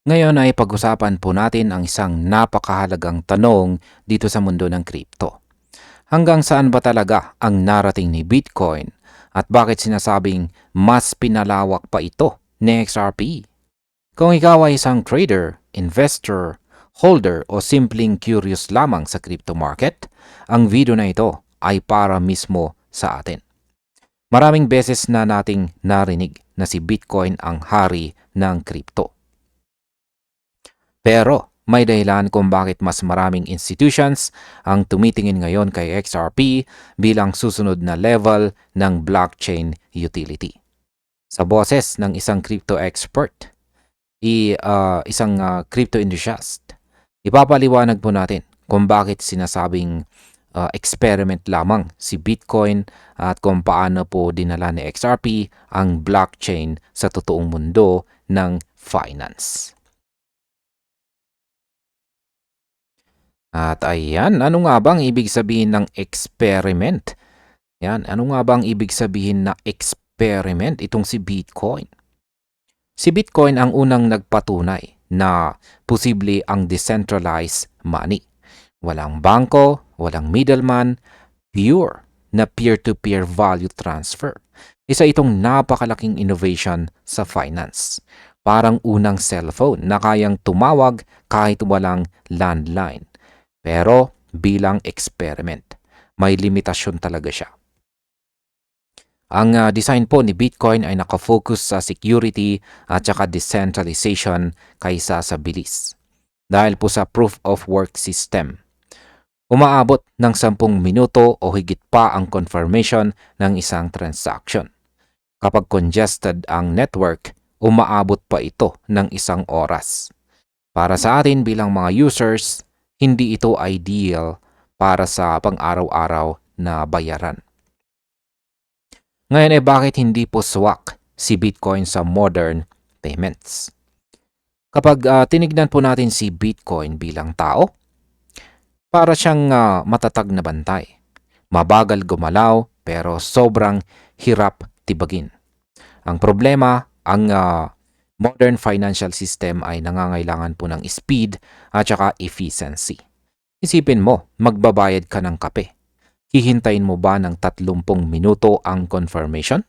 Ngayon ay pag-usapan po natin ang isang napakahalagang tanong dito sa mundo ng crypto. Hanggang saan ba talaga ang narating ni Bitcoin at bakit sinasabing mas pinalawak pa ito ni XRP? Kung ikaw ay isang trader, investor, holder o simpleng curious lamang sa crypto market, ang video na ito ay para mismo sa atin. Maraming beses na nating narinig na si Bitcoin ang hari ng crypto. Pero may dahilan kung bakit mas maraming institutions ang tumitingin ngayon kay XRP bilang susunod na level ng blockchain utility. Sa boses ng isang crypto expert, isang crypto enthusiast, ipapaliwanag po natin kung bakit sinasabing experiment lamang si Bitcoin at kung paano po dinala ni XRP ang blockchain sa totoong mundo ng finance. At ayan, ano nga bang ibig sabihin ng experiment? Yan, ano nga bang ibig sabihin na experiment itong si Bitcoin? Si Bitcoin ang unang nagpatunay na posible ang decentralized money. Walang bangko, walang middleman, pure na peer-to-peer value transfer. Isa itong napakalaking innovation sa finance. Parang unang cellphone na kayang tumawag kahit walang landline. Pero bilang experiment, may limitasyon talaga siya. Ang design po ni Bitcoin ay nakafocus sa security at saka decentralization kaysa sa bilis. Dahil po sa proof of work system, umaabot ng 10 minuto o higit pa ang confirmation ng isang transaction. Kapag congested ang network, umaabot pa ito ng 1 oras. Para sa atin bilang mga users, hindi ito ideal para sa pang-araw-araw na bayaran. Ngayon bakit hindi po swak si Bitcoin sa modern payments? Kapag tinignan po natin si Bitcoin bilang tao, para siyang matatag na bantay. Mabagal gumalaw pero sobrang hirap tibagin. Ang problema, ang modern financial system ay nangangailangan po ng speed at saka efficiency. Isipin mo, magbabayad ka ng kape. Hihintayin mo ba ng 30 minuto ang confirmation?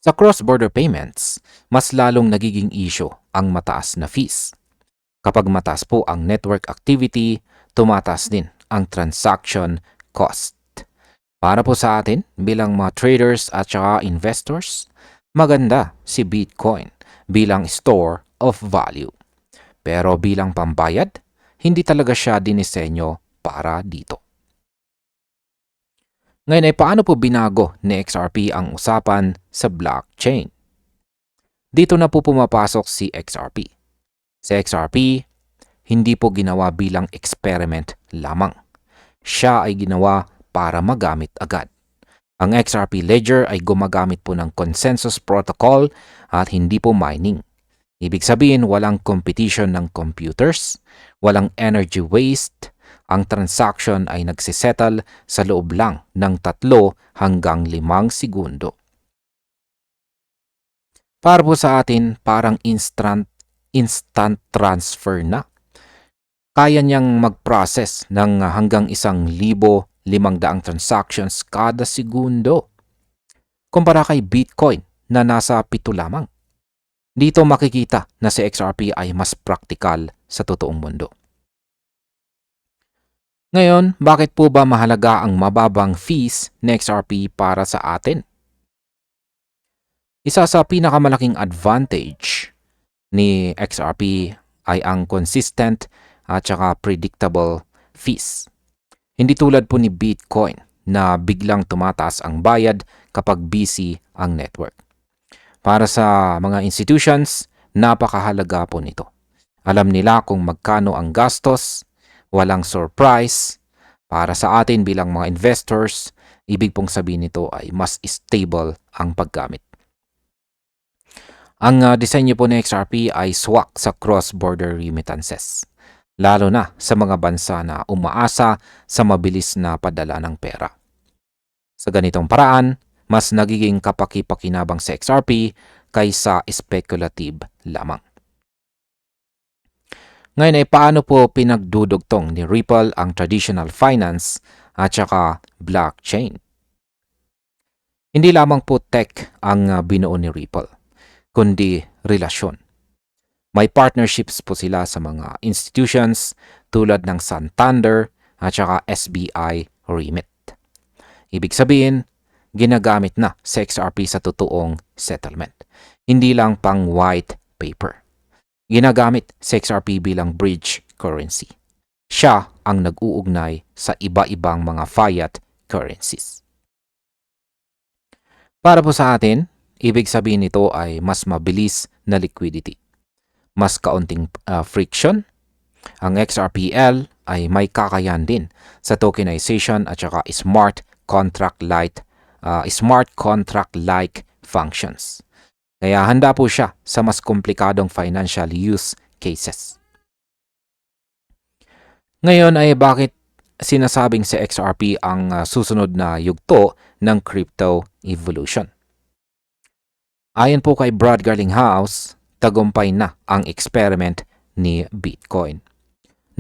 Sa cross-border payments, mas lalong nagiging issue ang mataas na fees. Kapag mataas po ang network activity, tumataas din ang transaction cost. Para po sa atin, bilang mga traders at saka investors, maganda si Bitcoin bilang store of value. Pero bilang pambayad, hindi talaga siya dinisenyo para dito. Ngayon paano po binago ni XRP ang usapan sa blockchain? Dito na po pumapasok si XRP. Si XRP, hindi po ginawa bilang experiment lamang. Siya ay ginawa para magamit agad. Ang XRP Ledger ay gumagamit po ng consensus protocol at hindi po mining. Ibig sabihin walang competition ng computers, walang energy waste, ang transaction ay nagsisettle sa loob lang ng 3 hanggang 5 segundo. Para po sa atin, parang instant transfer na. Kaya niyang mag-process ng hanggang 1,500 transactions kada segundo. Kumpara kay Bitcoin na nasa 7 lamang. Dito makikita na si XRP ay mas praktikal sa totoong mundo. Ngayon, bakit po ba mahalaga ang mababang fees ni XRP para sa atin? Isa sa pinakamalaking advantage ni XRP ay ang consistent at saka predictable fees. Hindi tulad po ni Bitcoin na biglang tumataas ang bayad kapag busy ang network. Para sa mga institutions, napakahalaga po nito. Alam nila kung magkano ang gastos, walang surprise. Para sa atin bilang mga investors, ibig pong sabihin nito ay mas stable ang paggamit. Ang disenyo po ng XRP ay swak sa cross-border remittances, lalo na sa mga bansa na umaasa sa mabilis na padala ng pera. Sa ganitong paraan, mas nagiging kapaki-pakinabang sa XRP kaysa speculative lamang. Ngayon ay paano po pinagdudugtong ni Ripple ang traditional finance at saka blockchain? Hindi lamang po tech ang binuo ni Ripple, kundi relasyon. May partnerships po sila sa mga institutions tulad ng Santander at saka SBI Remit. Ibig sabihin, ginagamit na sa XRP sa totoong settlement, hindi lang pang white paper. Ginagamit sa XRP bilang bridge currency. Siya ang nag-uugnay sa iba-ibang mga fiat currencies. Para po sa atin, ibig sabihin nito ay mas mabilis na liquidity, mas kaunting friction. Ang XRPL ay may kakayan din sa tokenization at saka smart contract-like functions. Kaya handa po siya sa mas komplikadong financial use cases. Ngayon ay bakit sinasabing si XRP ang susunod na yugto ng crypto evolution? Ayon po kay Brad Garlinghouse, tagumpay na ang experiment ni Bitcoin.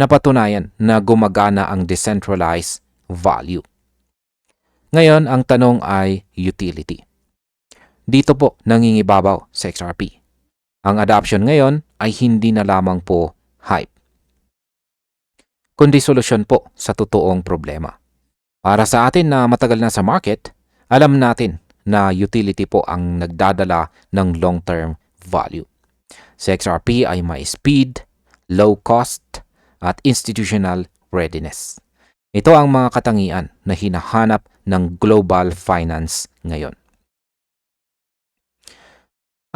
Napatunayan na gumagana ang decentralized value. Ngayon, ang tanong ay utility. Dito po nangingibabaw sa XRP. Ang adoption ngayon ay hindi na lamang po hype, kundi solusyon po sa totoong problema. Para sa atin na matagal na sa market, alam natin na utility po ang nagdadala ng long-term value. Sa XRP ay may speed, low cost, at institutional readiness. Ito ang mga katangian na hinahanap ng global finance ngayon.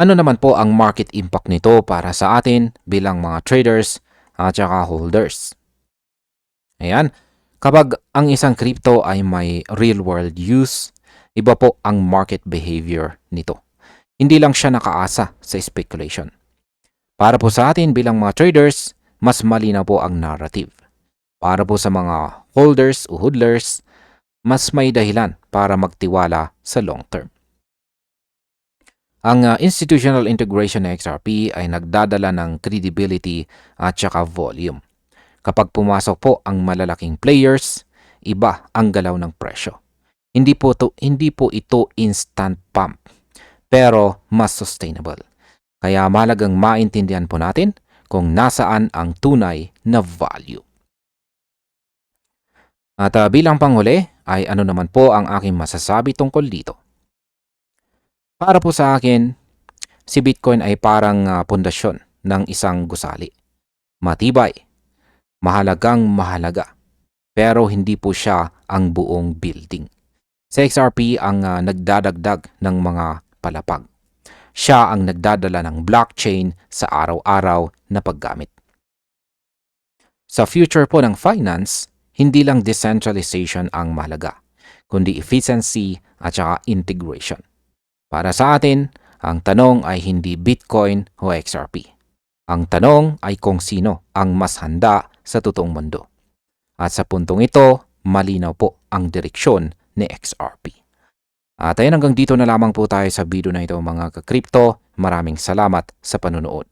Ano naman po ang market impact nito para sa atin bilang mga traders at saka holders? Ayan, kapag ang isang crypto ay may real-world use, iba po ang market behavior nito. Hindi lang siya nakaasa sa speculation. Para po sa atin bilang mga traders, mas malinaw po ang narrative. Para po sa mga holders o hodlers, mas may dahilan para magtiwala sa long term. Ang institutional integration ng XRP ay nagdadala ng credibility at saka volume. Kapag pumasok po ang malalaking players, iba ang galaw ng presyo. Hindi po ito instant pump, pero mas sustainable. Kaya mahalagang maintindihan po natin kung nasaan ang tunay na value. At bilang panghuli, ay ano naman po ang aking masasabi tungkol dito? Para po sa akin, si Bitcoin ay parang pundasyon ng isang gusali. Matibay, mahalagang mahalaga, pero hindi po siya ang buong building. Sa XRP ang nagdadagdag ng mga palapag. Siya ang nagdadala ng blockchain sa araw-araw na paggamit. Sa future po ng finance, hindi lang decentralization ang mahalaga, kundi efficiency at saka integration. Para sa atin, ang tanong ay hindi Bitcoin o XRP. Ang tanong ay kung sino ang mas handa sa totoong mundo. At sa puntong ito, malinaw po ang direksyon ni XRP. At ayun, hanggang dito na lamang po tayo sa video na ito mga ka-crypto. Maraming salamat sa panunood.